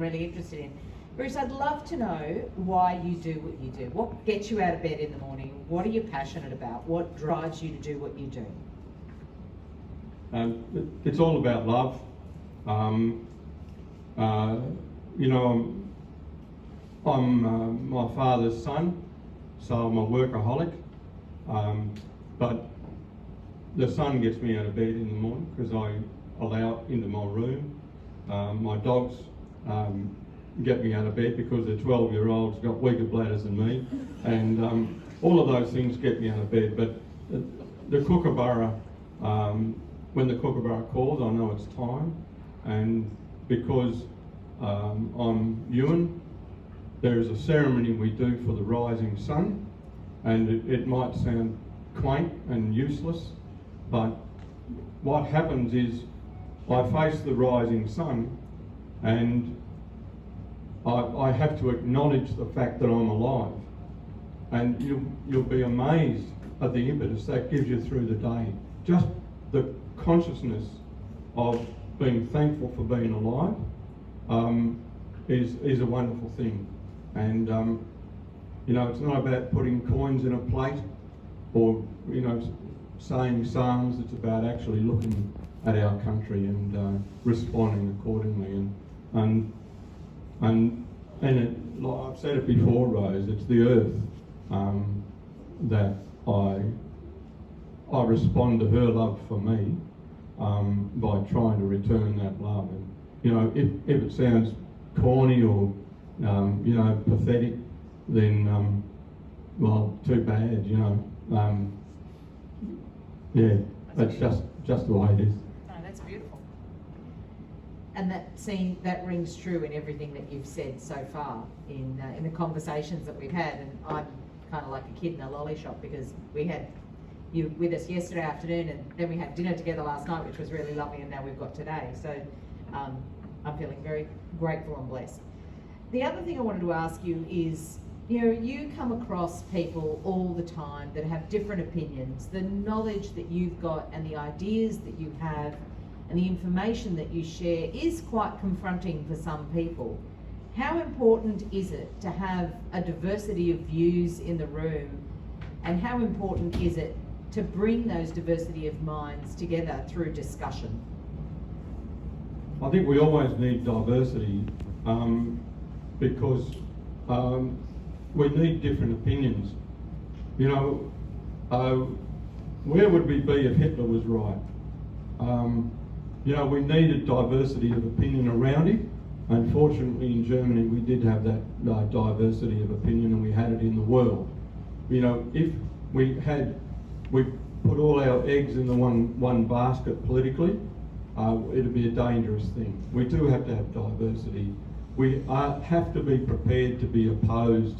I'm really interested in. Bruce, I'd love to know why you do what you do. What gets you out of bed in the morning? What are you passionate about? What drives you to do what you do? It's all about love. You know, I'm my father's son, so I'm a workaholic. But the sun gets me out of bed in the morning because I allow it into my room. My dogs get me out of bed because the 12-year-old's got weaker bladders than me, and all of those things get me out of bed. But the kookaburra, when the kookaburra calls, I know it's time, and because I'm Yuin, there is a ceremony we do for the rising sun, and it might sound quaint and useless, but what happens is I face the rising sun and I have to acknowledge the fact that I'm alive, and you'll be amazed at the impetus that gives you through the day. Just the consciousness of being thankful for being alive is a wonderful thing. And you know, it's not about putting coins in a plate or, you know, saying psalms. It's about actually looking at our country and responding accordingly. And it, like I've said it before, Rose, it's the earth that I respond to her love for me by trying to return that love. And you know, if it sounds corny or you know, pathetic, then well, too bad, you know. Yeah, that's just the way it is. Oh, that's beautiful. And that rings true in everything that you've said so far in the conversations that we've had. And I'm kind of like a kid in a lolly shop because we had you with us yesterday afternoon, and then we had dinner together last night, which was really lovely, and now we've got today. So I'm feeling very grateful and blessed. The other thing I wanted to ask you is, you know, you come across people all the time that have different opinions. The knowledge that you've got and the ideas that you have and the information that you share is quite confronting for some people. How important is it to have a diversity of views in the room, and how important is it to bring those diversity of minds together through discussion? I think we always need diversity because we need different opinions. You know, where would we be if Hitler was right? You know, we needed diversity of opinion around it. Unfortunately, in Germany, we did have that diversity of opinion, and we had it in the world. You know, if we put all our eggs in the one basket politically, it'd be a dangerous thing. We do have to have diversity. We have to be prepared to be opposed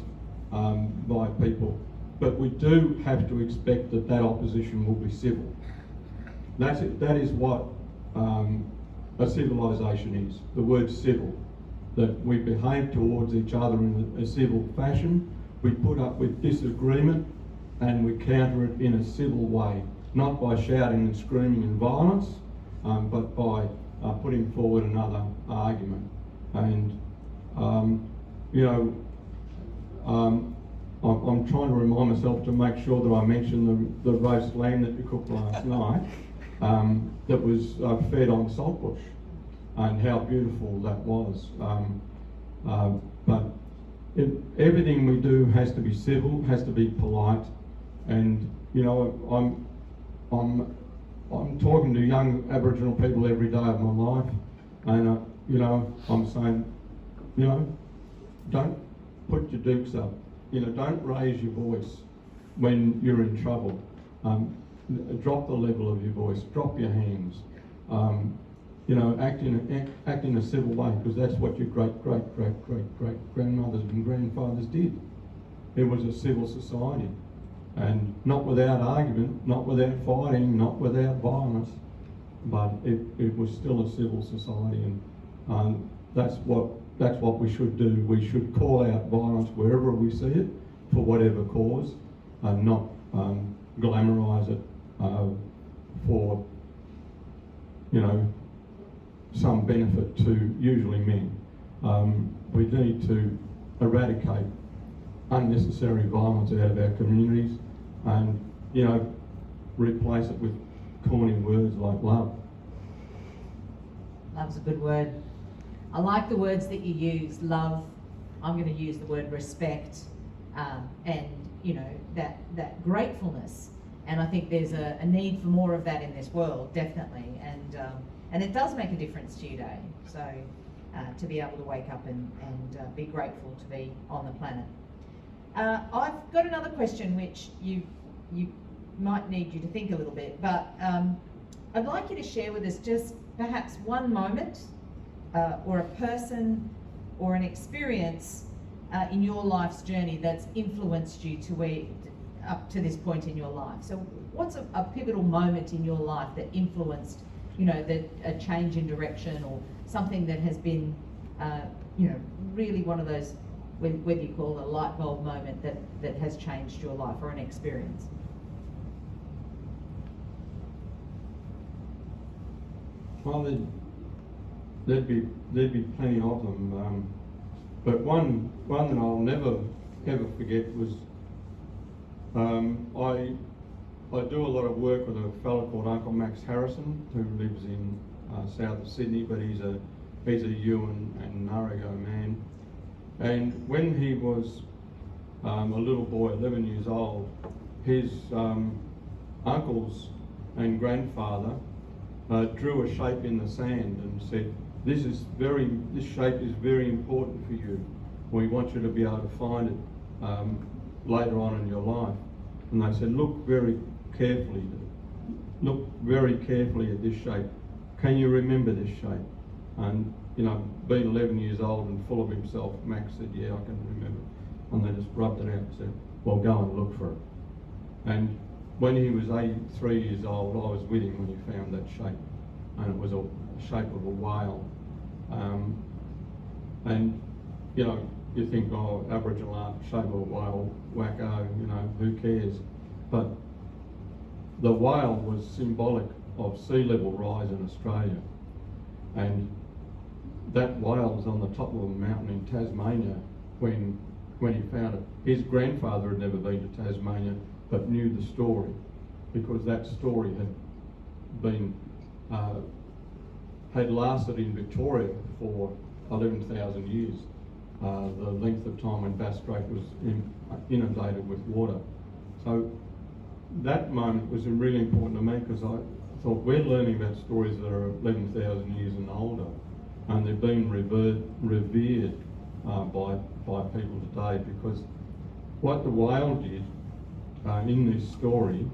by people, but we do have to expect that opposition will be civil. That is what a civilization is. The word civil, that we behave towards each other in a civil fashion. We put up with disagreement and we counter it in a civil way, not by shouting and screaming and violence, but by putting forward another argument. And you know, I'm trying to remind myself to make sure that I mention the roast lamb that you cooked last night, that was fed on saltbush, and how beautiful that was. But everything we do has to be civil, has to be polite, and you know, I'm talking to young Aboriginal people every day of my life, and you know, I'm saying, you know, don't put your dukes up. You know, don't raise your voice when you're in trouble. Drop the level of your voice. Drop your hands. You know, act in a civil way, because that's what your great grandmothers and grandfathers did. It was a civil society, and not without argument, not without fighting, not without violence, but it was still a civil society, and that's what we should do. We should call out violence wherever we see it, for whatever cause, and not glamorise it for, you know, some benefit to usually men. We need to eradicate unnecessary violence out of our communities and, you know, replace it with corny words like love. Love's a good word. I like the words that you use, love. I'm going to use the word respect, and, you know, that gratefulness. And I think there's a need for more of that in this world, definitely. And it does make a difference to you, Dave. So to be able to wake up and be grateful to be on the planet. I've got another question which you might need you to think a little bit, but I'd like you to share with us just perhaps one moment or a person or an experience in your life's journey that's influenced you to up to this point in your life. So what's a pivotal moment in your life that influenced, you know, a change in direction, or something that has been, you know, really one of those, whether you call it a light bulb moment that has changed your life, or an experience? Well, there'd be plenty of them, but one that I'll never ever forget was I do a lot of work with a fellow called Uncle Max Harrison, who lives in south of Sydney, but he's a Yuin and Ngarigo man. And when he was a little boy, 11 years old, his uncles and grandfather drew a shape in the sand and said, this shape is very important for you. We want you to be able to find it later on in your life. And they said, look very carefully at this shape. Can you remember this shape? And, you know, being 11 years old and full of himself, Max said, yeah, I can remember. And they just rubbed it out and said, well, go and look for it. And when he was 83 years old, I was with him when he found that shape. And it was a shape of a whale. And, you know, you think, oh, Aboriginal art, shape of a whale, wacko, you know, who cares? But the whale was symbolic of sea level rise in Australia. And that whale was on the top of a mountain in Tasmania when he found it. His grandfather had never been to Tasmania, but knew the story, because that story had been had lasted in Victoria for 11,000 years, the length of time when Bass Strait was inundated with water. So that moment was really important to me, because I thought, we're learning about stories that are 11,000 years and older, and they're being revered by people today, because what the whale did in this story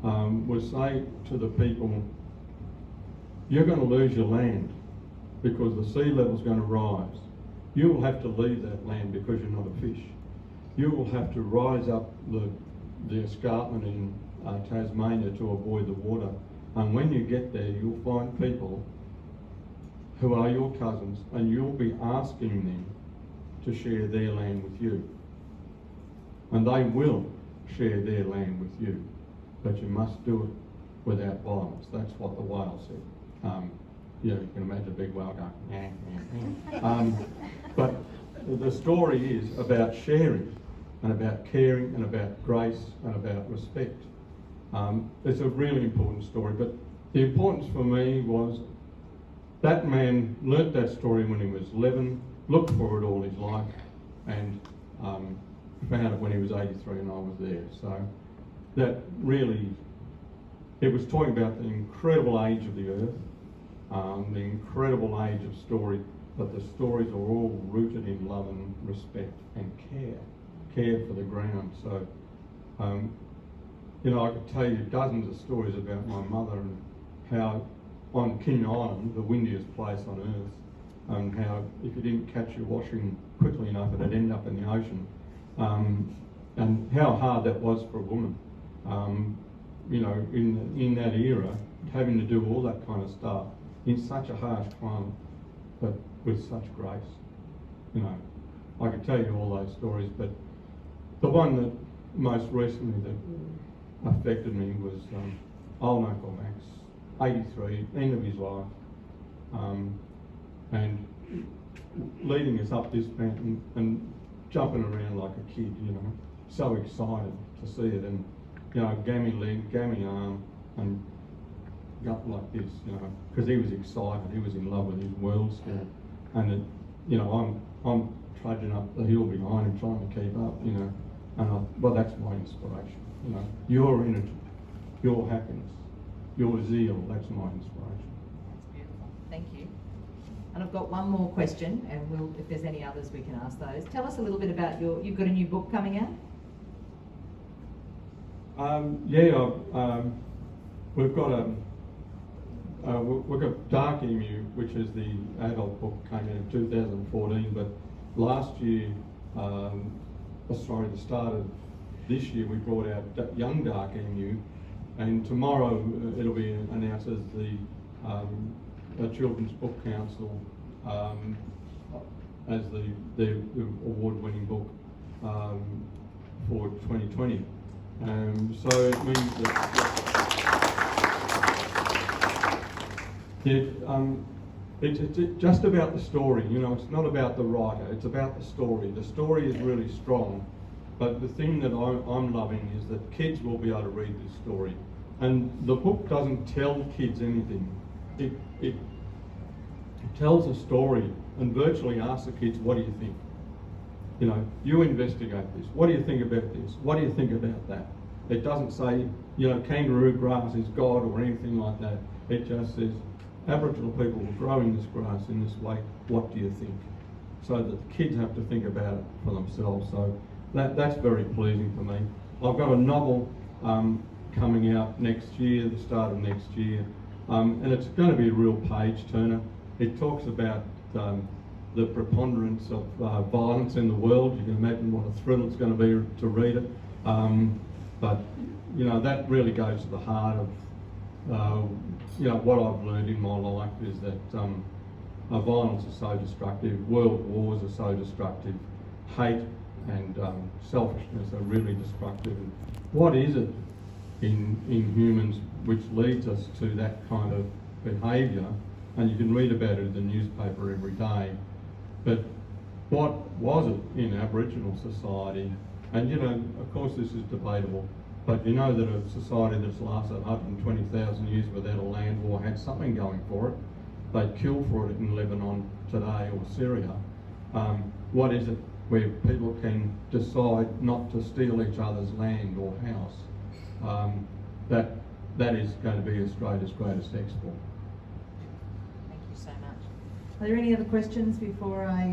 was say to the people, you're going to lose your land because the sea level's going to rise. You will have to leave that land because you're not a fish. You will have to rise up the escarpment in Tasmania to avoid the water. And when you get there, you'll find people who are your cousins, and you'll be asking them to share their land with you. And they will share their land with you, but you must do it without violence. That's what the whale said. You know, you can imagine a big whale going, but the story is about sharing, and about caring, and about grace, and about respect. It's a really important story, but the importance for me was that man learnt that story when he was 11, looked for it all his life, and found it when he was 83 and I was there. So that really, it was talking about the incredible age of the earth, the incredible age of story, but the stories are all rooted in love and respect and care for the ground. So, you know, I could tell you dozens of stories about my mother and how on King Island, the windiest place on earth, and how if you didn't catch your washing quickly enough, it'd end up in the ocean, and how hard that was for a woman. You know, in that era, having to do all that kind of stuff in such a harsh climate, but with such grace. You know, I could tell you all those stories, but the one that most recently that affected me was old Uncle Max, 83, end of his life, and leading us up this mountain and jumping around like a kid, you know, so excited to see it, and you know, gammy leg, gammy arm, and gut like this, you know, because he was excited, he was in love with his world still, and it, you know, I'm trudging up the hill behind him trying to keep up, you know, and well, that's my inspiration, you know, your energy, your happiness, your zeal, that's my inspiration. That's beautiful. Thank you. And I've got one more question, and if there's any others, we can ask those. Tell us a little bit about you've got a new book coming out? We've got Dark Emu, which is the adult book, came out in 2014, but last year, the start of this year, we brought out Young Dark Emu, and tomorrow it'll be announced as the Children's Book Council as the award-winning book for 2020. So it means that it's just about the story, you know, it's not about the writer, it's about the story. The story is really strong, but the thing that I'm loving is that kids will be able to read this story. And the book doesn't tell kids anything. It tells a story and virtually asks the kids, what do you think? You know, you investigate this. What do you think about this? What do you think about that? It doesn't say, you know, kangaroo grass is God or anything like that. It just says, Aboriginal people were growing this grass in this way. What do you think? So that the kids have to think about it for themselves. So that's very pleasing for me. I've got a novel coming out next year, the start of next year, and it's going to be a real page turner. It talks about the preponderance of violence in the world. You can imagine what a thrill it's going to be to read it. But you know, that really goes to the heart of you know, what I've learned in my life is that violence is so destructive, world wars are so destructive, hate and selfishness are really destructive. And what is it in humans which leads us to that kind of behaviour? And you can read about it in the newspaper every day. But what was it in Aboriginal society? And you know, of course this is debatable, but you know that a society that's lasted 120,000 years without a land war had something going for it. They'd kill for it in Lebanon today or Syria. What is it where people can decide not to steal each other's land or house? That is going to be Australia's greatest export. Thank you so much. Are there any other questions before I